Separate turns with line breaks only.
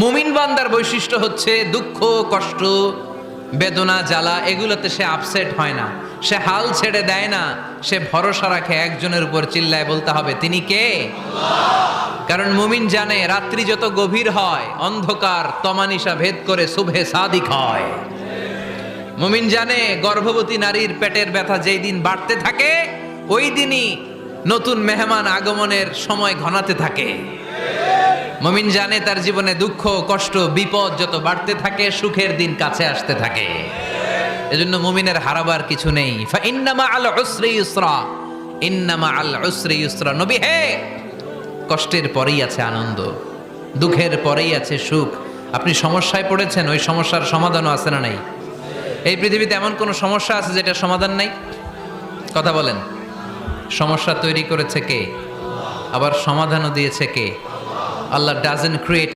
মুমিন বান্দার বৈশিষ্ট্য হচ্ছে দুঃখ কষ্ট বেদনা জ্বালা এগুলোতে সে আপসেট হয় না, সে হাল ছেড়ে দেয় না, সে ভরসা রাখে একজনের উপর, চিল্লায় বলতে হবে তিনি কে? কারণ মুমিন জানে রাত্রি যত গভীর হয় অন্ধকার তমানিসা ভেদ করে সুবহে সাদিক হয়। মুমিন জানে গর্ভবতী নারীর পেটের ব্যথা যেই দিন বাড়তে থাকে ওই দিনই নতুন মেহমান আগমনের সময় ঘনাতে থাকে। মুমিন জানে তার জীবনে দুঃখ কষ্ট বিপদ যত বাড়তে থাকে সুখের দিন কাছে আসতে থাকে। এজন্য মুমিনের হারাবার কিছু নেই। ফা ইন্নামা আল উসরি ইউসরা, ইন্নামা আল উসরি ইউসরা। নবী হে, কষ্টের পরেই আছে আনন্দ, দুঃখের পরেই আছে সুখ। আপনি সমস্যায় পড়েছেন, ওই সমস্যার সমাধানও আছে না নাই? এই পৃথিবীতে এমন কোন সমস্যা আছে যেটা সমাধান নাই? কথা বলেন। সমস্যা তৈরি করেছে কে? আবার সমাধানও দিয়েছে কে? আল্লাহ ডাজন্ট ক্রিয়েট